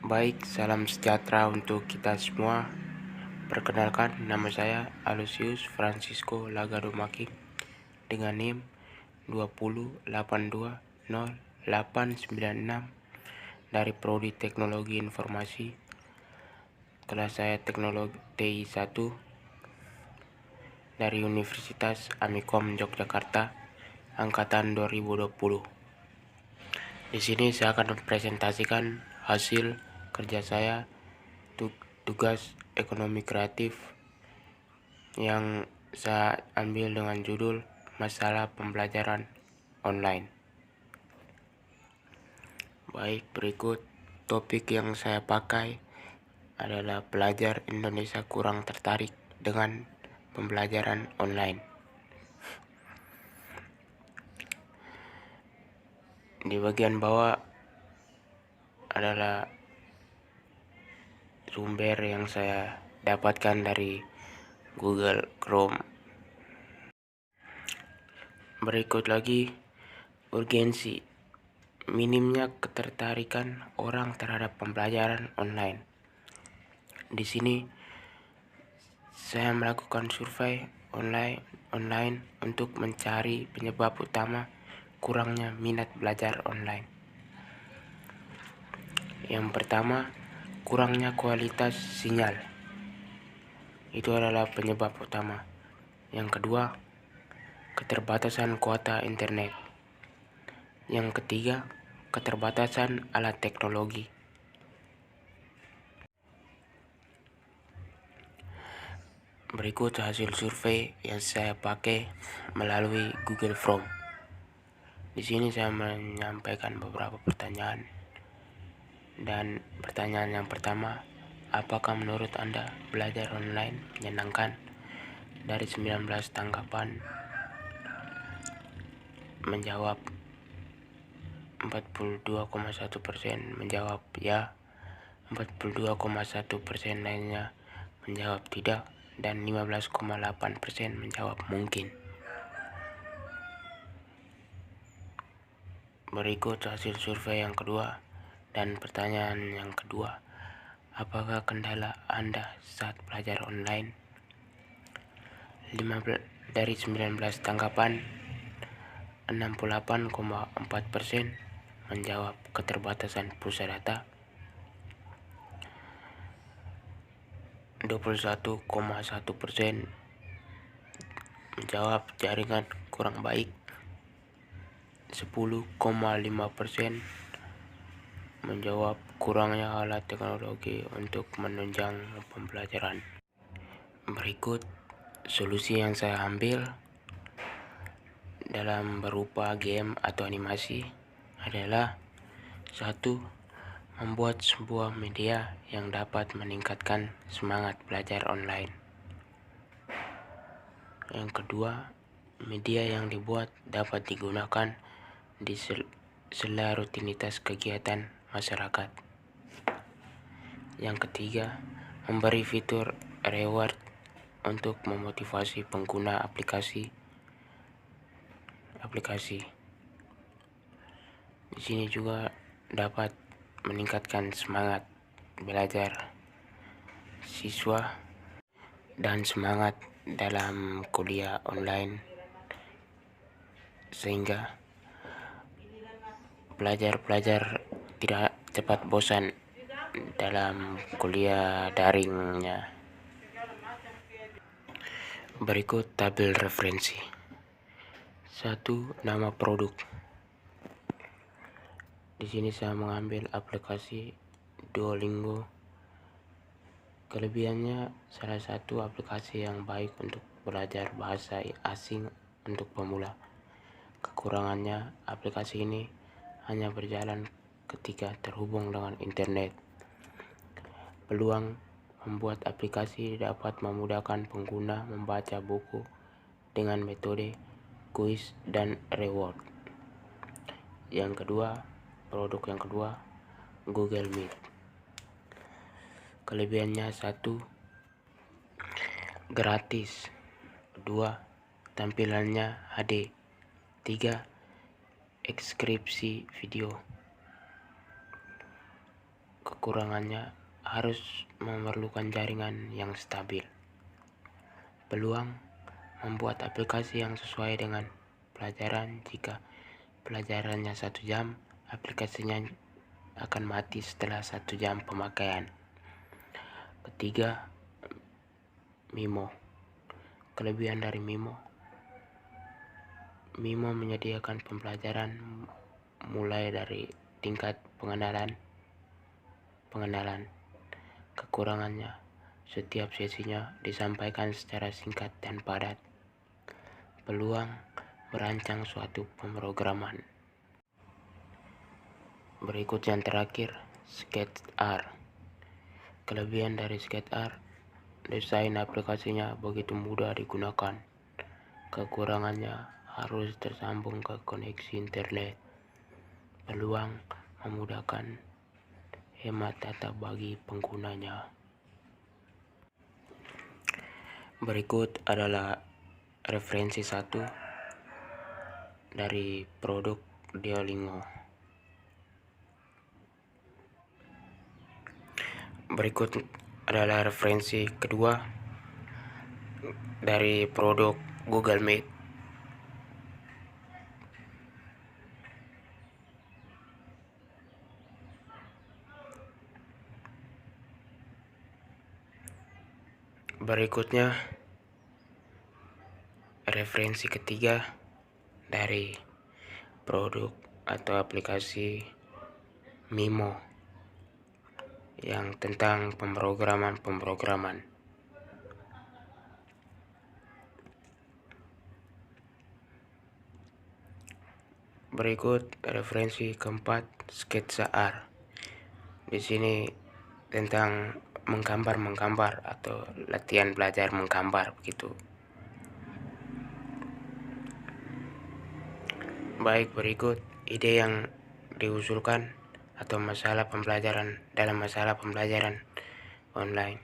Baik, salam sejahtera untuk kita semua. Perkenalkan, nama saya Aloysius Francisco Lagadomakin dengan NIM 208200896 dari Prodi Teknologi Informasi, kelas saya Teknologi TI 1 dari Universitas Amikom Yogyakarta, angkatan 2020. Di sini saya akan mempresentasikan hasil kerja saya tugas ekonomi kreatif yang saya ambil dengan judul masalah pembelajaran online. Baik, berikut topik yang saya pakai adalah pelajar Indonesia kurang tertarik dengan pembelajaran online. Di bagian bawah adalah sumber yang saya dapatkan dari Google Chrome. Berikut lagi urgensi minimnya ketertarikan orang terhadap pembelajaran online. Di sini saya melakukan survei online untuk mencari penyebab utama kurangnya minat belajar online. Yang pertama, kurangnya kualitas sinyal. Itu adalah penyebab utama. Yang kedua, keterbatasan kuota internet. Yang ketiga, keterbatasan alat teknologi. Berikut hasil survei yang saya pakai melalui Google Form. Di sini saya menyampaikan beberapa pertanyaan. Dan pertanyaan yang pertama, apakah menurut Anda belajar online menyenangkan? Dari 19 tanggapan menjawab 42,1% menjawab ya, 42,1% lainnya menjawab tidak, dan 15,8% menjawab mungkin. Berikut hasil survei yang kedua dan pertanyaan yang kedua, apakah kendala Anda saat belajar online? 15 dari 19 tanggapan 68,4% menjawab keterbatasan pulsa data, 21,1% menjawab jaringan kurang baik, 10,5% menjawab kurangnya alat teknologi untuk menunjang pembelajaran. Berikut solusi yang saya ambil dalam berupa game atau animasi adalah: 1. Membuat sebuah media yang dapat meningkatkan semangat belajar online. Yang kedua, media yang dibuat dapat digunakan di sela rutinitas kegiatan masyarakat. Yang ketiga, memberi fitur reward untuk memotivasi pengguna aplikasi. Di sini juga dapat meningkatkan semangat belajar siswa dan semangat dalam kuliah online, sehingga pelajar-pelajar tidak cepat bosan dalam kuliah daringnya. Berikut tabel referensi. 1. Nama produk. Di sini saya mengambil aplikasi Duolingo. Kelebihannya, salah satu aplikasi yang baik untuk belajar bahasa asing untuk pemula. Kekurangannya, aplikasi ini hanya berjalan ketika terhubung dengan internet. Peluang membuat aplikasi dapat memudahkan pengguna membaca buku dengan metode kuis dan reward. Produk yang kedua, Google Meet. Kelebihannya: 1. Gratis. 2. Tampilannya HD. 3. Ekskripsi video. Kekurangannya harus memerlukan jaringan yang stabil. Peluang membuat aplikasi yang sesuai dengan pelajaran. Jika pelajarannya 1 jam, aplikasinya akan mati setelah 1 jam pemakaian. Ketiga, Mimo. Kelebihan dari Mimo menyediakan pembelajaran mulai dari tingkat pengenalan. Kekurangannya, setiap sesinya disampaikan secara singkat dan padat. Peluang merancang suatu pemrograman. Berikut yang terakhir, SketchR. Kelebihan dari SketchR, desain aplikasinya begitu mudah digunakan. Kekurangannya harus tersambung ke koneksi internet. Peluang memudahkan hemat data bagi penggunanya. Berikut adalah referensi 1 dari produk Duolingo. Berikut adalah referensi kedua dari produk Google Meet. Berikutnya referensi ketiga dari produk atau aplikasi Mimo yang tentang pemrograman. Berikut referensi keempat, SketchR. Di sini tentang menggambar atau latihan belajar menggambar begitu. Baik, berikut ide yang diusulkan atau masalah pembelajaran online.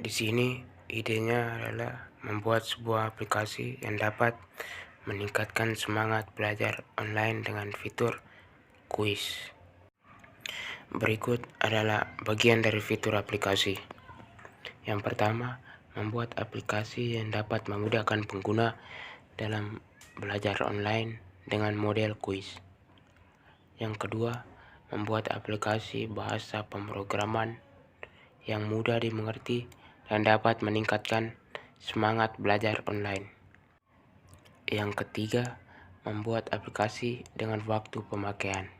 Di sini idenya adalah membuat sebuah aplikasi yang dapat meningkatkan semangat belajar online dengan fitur kuis. Berikut adalah bagian dari fitur aplikasi. Yang pertama, membuat aplikasi yang dapat memudahkan pengguna dalam belajar online dengan model kuis. Yang kedua, membuat aplikasi bahasa pemrograman yang mudah dimengerti dan dapat meningkatkan semangat belajar online. Yang ketiga, membuat aplikasi dengan waktu pemakaian.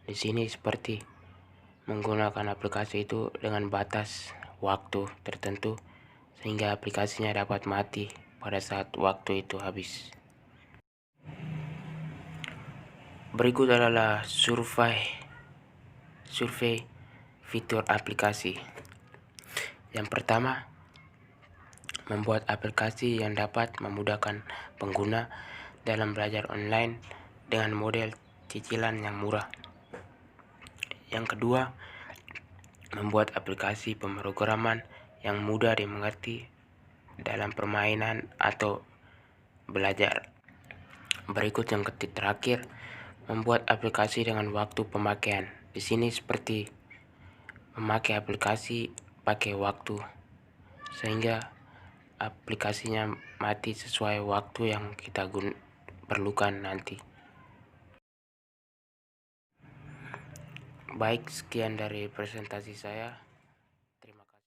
Di sini seperti menggunakan aplikasi itu dengan batas waktu tertentu sehingga aplikasinya dapat mati pada saat waktu itu habis. Berikut adalah survei fitur aplikasi. Yang pertama, membuat aplikasi yang dapat memudahkan pengguna dalam belajar online dengan model cicilan yang murah. Yang kedua, membuat aplikasi pemrograman yang mudah dimengerti dalam permainan atau belajar. Berikut yang terakhir, membuat aplikasi dengan waktu pemakaian. Di sini seperti memakai aplikasi pakai waktu sehingga aplikasinya mati sesuai waktu yang kita perlukan nanti. Baik, sekian dari presentasi saya.